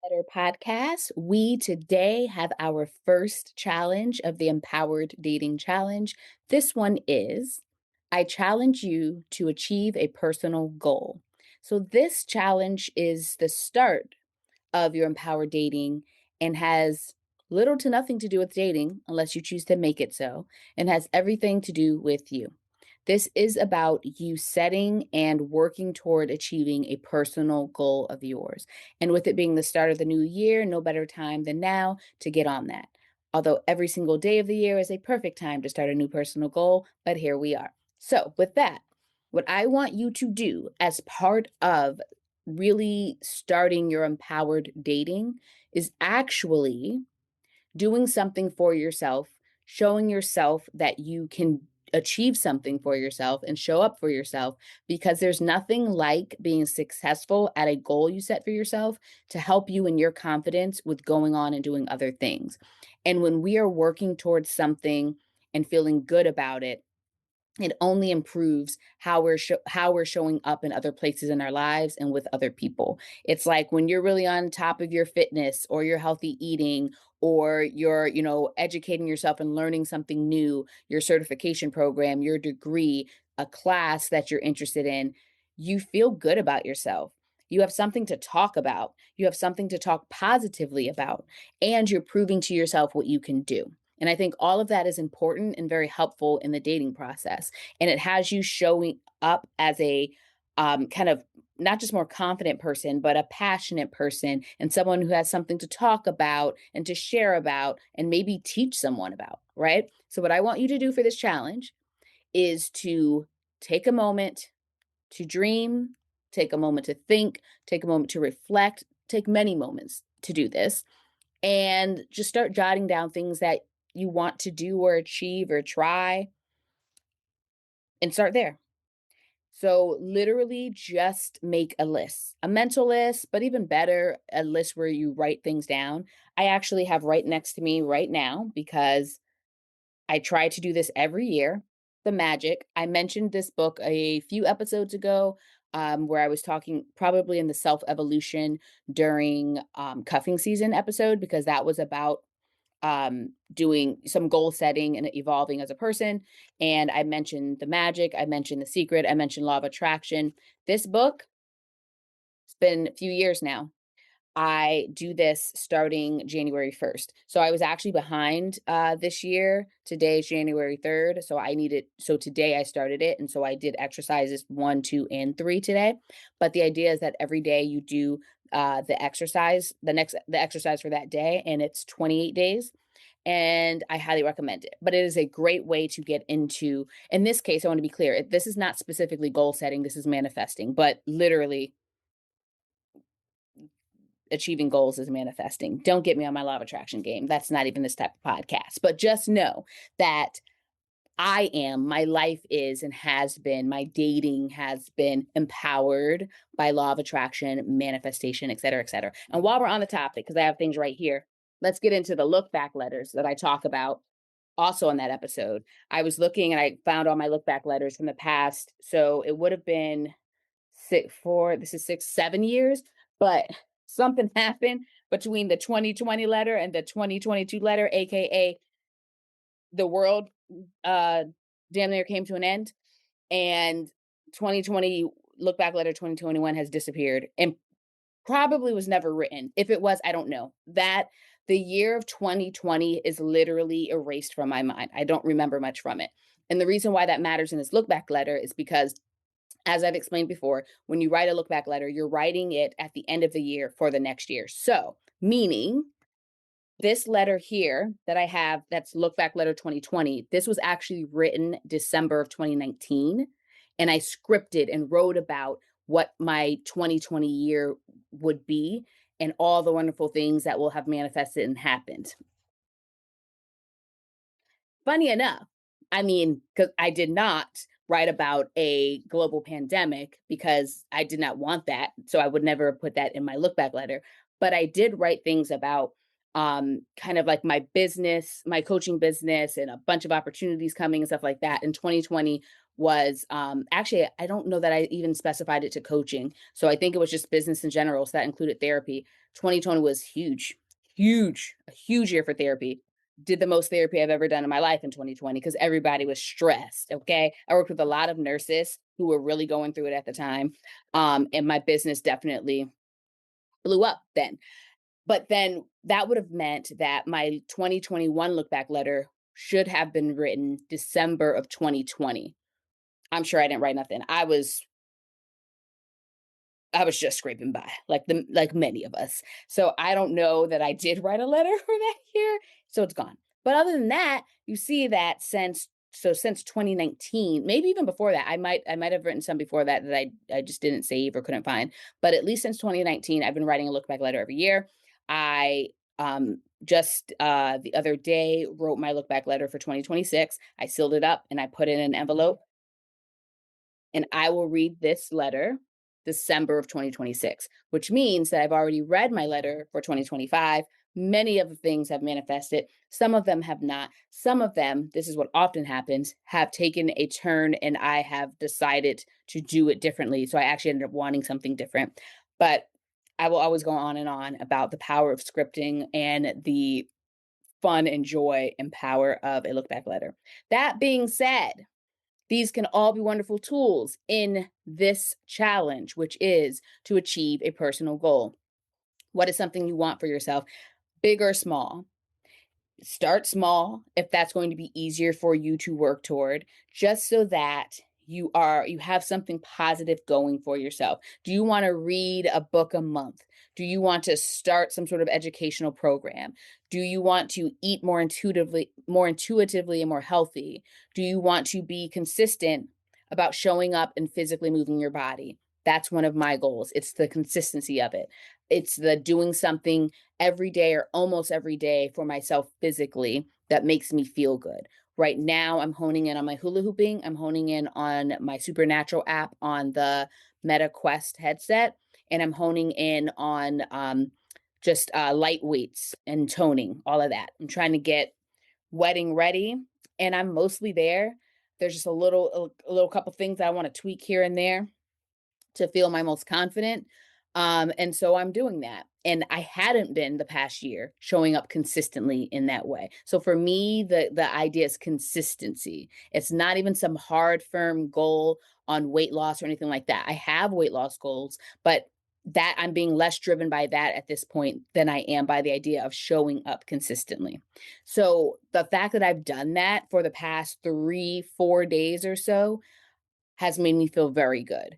Better podcast. We today have our first challenge of the Empowered Dating Challenge. This one is I challenge you to achieve a personal goal. So, this challenge is the start of your empowered dating and has little to nothing to do with dating unless you choose to make it so, and has everything to do with you. This is about you setting and working toward achieving a personal goal of yours. And with it being the start of the new year, no better time than now to get on that. Although every single day of the year is a perfect time to start a new personal goal, but here we are. So, with that, what I want you to do as part of really starting your empowered dating is actually doing something for yourself, showing yourself that you can achieve something for yourself and show up for yourself, because there's nothing like being successful at a goal you set for yourself to help you in your confidence with going on and doing other things. And when we are working towards something and feeling good about it only improves how we're showing up in other places in our lives and with other people. It's like when you're really on top of your fitness or your healthy eating, or you're, educating yourself and learning something new, your certification program, your degree, a class that you're interested in, you feel good about yourself. You have something to talk about. You have something to talk positively about, and you're proving to yourself what you can do. And I think all of that is important and very helpful in the dating process. And it has you showing up as a kind of not just more confident person, but a passionate person and someone who has something to talk about and to share about and maybe teach someone about, right? So, what I want you to do for this challenge is to take a moment to dream, take a moment to think, take a moment to reflect, take many moments to do this, and just start jotting down things that you want to do or achieve or try, and start there. So, literally, just make a list, a mental list, but even better, a list where you write things down. I actually have right next to me right now, because I try to do this every year. The Magic. I mentioned this book a few episodes ago, where I was talking probably in the self evolution during cuffing season episode, because that was about doing some goal setting and evolving as a person. And I mentioned The Magic, I mentioned The Secret, I mentioned Law of Attraction. This book, it's been a few years now. I do this starting January 1st. So I was actually behind this year. Today is January 3rd. So today I started it. And so I did exercises 1, 2, and 3 today. But the idea is that every day you do the exercise for that day, and it's 28 days. And I highly recommend it. But it is a great way to get into, in this case, I want to be clear, this is not specifically goal setting, this is manifesting, but literally achieving goals is manifesting. Don't get me on my law of attraction game. That's not even this type of podcast. But just know that my life is and has been, my dating has been empowered by law of attraction, manifestation, et cetera, et cetera. And while we're on the topic, because I have things right here, let's get into the look back letters that I talk about also on that episode. I was looking and I found all my look back letters from the past. So it would have been this is 6, 7 years, but something happened between the 2020 letter and the 2022 letter, aka the world uh damn near came to an end, and 2020 look back letter 2021 has disappeared and probably was never written. If it was, I don't know. That the year of 2020 is literally erased from my mind. I don't remember much from it. And the reason why that matters in this look back letter is because, as I've explained before, when you write a look back letter, you're writing it at the end of the year for the next year. So, meaning this letter here that I have, that's look back letter 2020, this was actually written December of 2019. And I scripted and wrote about what my 2020 year would be and all the wonderful things that will have manifested and happened. Funny enough, I mean, because I did not write about a global pandemic because I did not want that. So I would never put that in my look back letter. But I did write things about kind of like my coaching business, and a bunch of opportunities coming and stuff like that. And 2020 was actually, I don't know that I even specified it to coaching. So I think it was just business in general. So that included therapy. 2020 was a huge year for therapy. Did the most therapy I've ever done in my life in 2020 because everybody was stressed. Okay. I worked with a lot of nurses who were really going through it at the time. And my business definitely blew up then. But then that would have meant that my 2021 look back letter should have been written December of 2020. I'm sure I didn't write nothing. I was just scraping by, like many of us. So I don't know that I did write a letter for that year, so it's gone. But other than that, you see that since 2019, maybe even before that, I might have written some before that that I just didn't save or couldn't find. But at least since 2019, I've been writing a look back letter every year. I just the other day wrote my look back letter for 2026. I sealed it up and I put it in an envelope, and I will read this letter December of 2026, which means that I've already read my letter for 2025. Many of the things have manifested, some of them have not. Some of them, this is what often happens, have taken a turn and I have decided to do it differently. So I actually ended up wanting something different. But I will always go on and on about the power of scripting and the fun and joy and power of a look back letter. That being said, these can all be wonderful tools in this challenge, which is to achieve a personal goal. What is something you want for yourself, big or small? Start small if that's going to be easier for you to work toward, just so that you have something positive going for yourself. Do you want to read a book a month? Do you want to start some sort of educational program? Do you want to eat more intuitively and more healthy? Do you want to be consistent about showing up and physically moving your body? That's one of my goals. It's the consistency of it. It's the doing something every day or almost every day for myself physically that makes me feel good. Right now, I'm honing in on my hula hooping. I'm honing in on my Supernatural app on the Meta Quest headset, and I'm honing in on just light weights and toning, all of that. I'm trying to get wedding ready, and I'm mostly there. There's just a little couple things that I want to tweak here and there to feel my most confident. And so I'm doing that. And I hadn't been the past year showing up consistently in that way. So for me, the idea is consistency. It's not even some hard, firm goal on weight loss or anything like that. I have weight loss goals, but that I'm being less driven by that at this point than I am by the idea of showing up consistently. So the fact that I've done that for the past 3, 4 days or so has made me feel very good,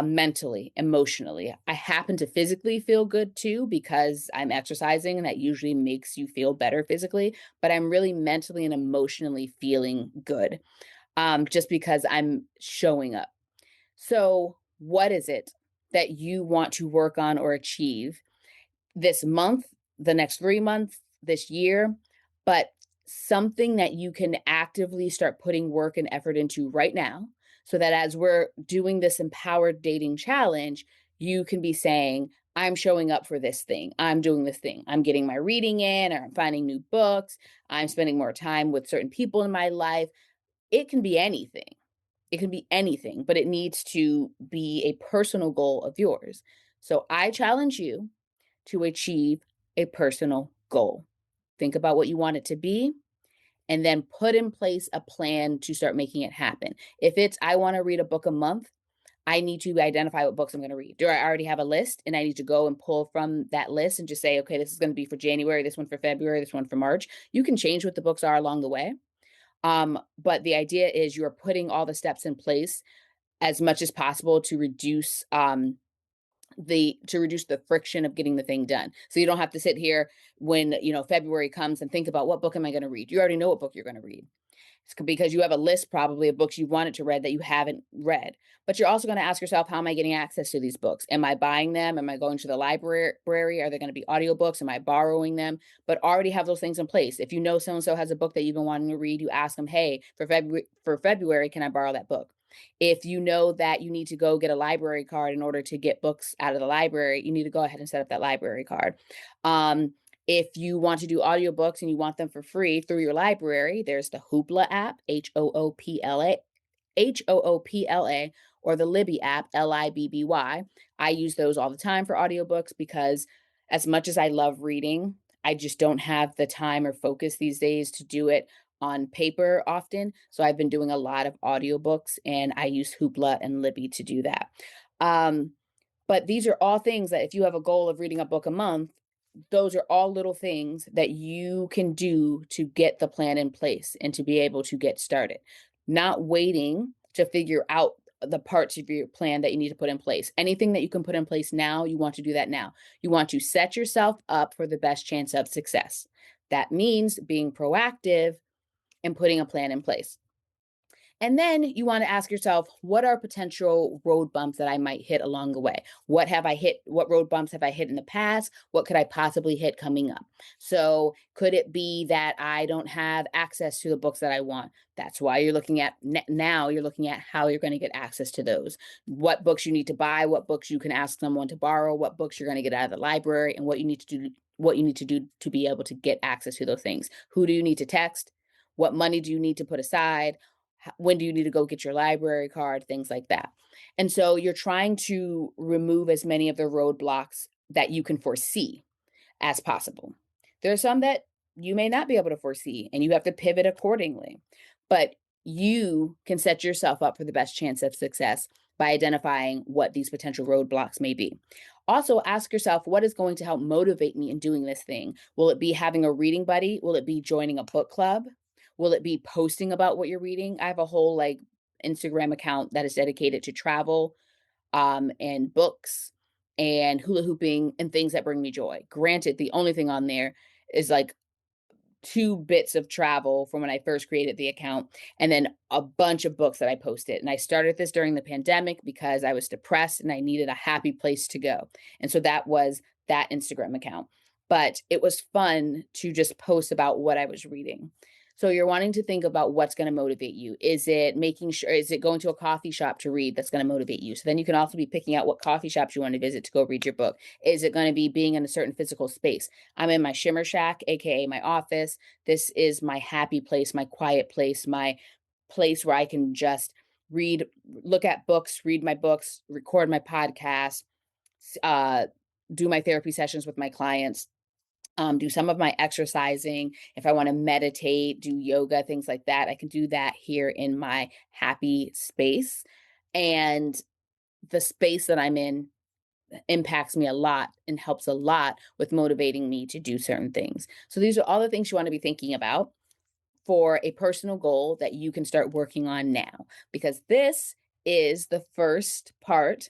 mentally, emotionally. I happen to physically feel good too because I'm exercising, and that usually makes you feel better physically. But I'm really mentally and emotionally feeling good, just because I'm showing up. So, what is it that you want to work on or achieve this month, the next 3 months, this year, but something that you can actively start putting work and effort into right now, so that as we're doing this empowered dating challenge, you can be saying, I'm showing up for this thing. I'm doing this thing. I'm getting my reading in, or I'm finding new books. I'm spending more time with certain people in my life. It can be anything. It can be anything, but it needs to be a personal goal of yours. So I challenge you to achieve a personal goal. Think about what you want it to be, and then put in place a plan to start making it happen. If it's, I want to read a book a month, I need to identify what books I'm going to read. Do I already have a list and I need to go and pull from that list and just say, okay, this is going to be for January, this one for February, this one for March? You can change what the books are along the way. But the idea is you're putting all the steps in place as much as possible to reduce the friction of getting the thing done. So you don't have to sit here when, February comes and think about, what book am I going to read? You already know what book you're going to read. It's because you have a list probably of books you wanted to read that you haven't read. But you're also going to ask yourself, how am I getting access to these books? Am I buying them? Am I going to the library? Are they going to be audiobooks? Am I borrowing them? But already have those things in place. If you know so and so has a book that you've been wanting to read, you ask them, hey, for February, can I borrow that book? If you know that you need to go get a library card in order to get books out of the library, you need to go ahead and set up that library card. If you want to do audiobooks and you want them for free through your library, there's the Hoopla app, Hoopla, or the Libby app, Libby. I use those all the time for audiobooks because as much as I love reading, I just don't have the time or focus these days to do it on paper often. So I've been doing a lot of audiobooks and I use Hoopla and Libby to do that. Um, but these are all things that if you have a goal of reading a book a month, those are all little things that you can do to get the plan in place and to be able to get started. Not waiting to figure out the parts of your plan that you need to put in place. Anything that you can put in place now, you want to do that now. You want to set yourself up for the best chance of success. That means being proactive and putting a plan in place. And then you want to ask yourself, what are potential road bumps that I might hit along the way? What have I hit? What road bumps have I hit in the past? What could I possibly hit coming up? So, could it be that I don't have access to the books that I want? That's why you're looking at now, you're looking at how you're going to get access to those. What books you need to buy, what books you can ask someone to borrow, what books you're going to get out of the library, and what you need to do. What you need to do to be able to get access to those things. Who do you need to text? What money do you need to put aside? When do you need to go get your library card, things like that. And so you're trying to remove as many of the roadblocks that you can foresee as possible. There are some that you may not be able to foresee and you have to pivot accordingly. But you can set yourself up for the best chance of success by identifying what these potential roadblocks may be. Also, ask yourself what is going to help motivate me in doing this thing? Will it be having a reading buddy? Will it be joining a book club? Will it be posting about what you're reading? I have a whole Instagram account that is dedicated to travel and books and hula hooping and things that bring me joy. Granted, the only thing on there is like 2 bits of travel from when I first created the account, and then a bunch of books that I posted. And I started this during the pandemic because I was depressed and I needed a happy place to go. And so that was that Instagram account. But it was fun to just post about what I was reading. So you're wanting to think about what's going to motivate you. Is it making sure, is it going to a coffee shop to read that's going to motivate you? So then you can also be picking out what coffee shops you want to visit to go read your book. Is it going to be being in a certain physical space? I'm in my Shimmer Shack, aka my office. This is my happy place, my quiet place, my place where I can just read, look at books, read my books, record my podcast, uh, do my therapy sessions with my clients, do some of my exercising. If I want to meditate, do yoga, things like that, I can do that here in my happy space. And the space that I'm in impacts me a lot and helps a lot with motivating me to do certain things. So these are all the things you want to be thinking about for a personal goal that you can start working on now, because this is the first part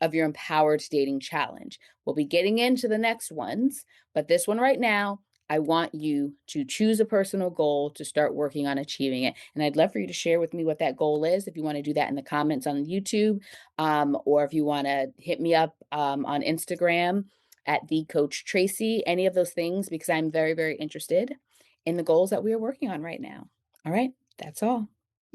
of your Empowered Dating Challenge. We'll be getting into the next ones, but this one right now, I want you to choose a personal goal to start working on achieving it. And I'd love for you to share with me what that goal is. If you want to do that in the comments on YouTube, or if you want to hit me up on Instagram at the Coach Tracy, any of those things, because I'm very, very interested in the goals that we are working on right now. All right, that's all.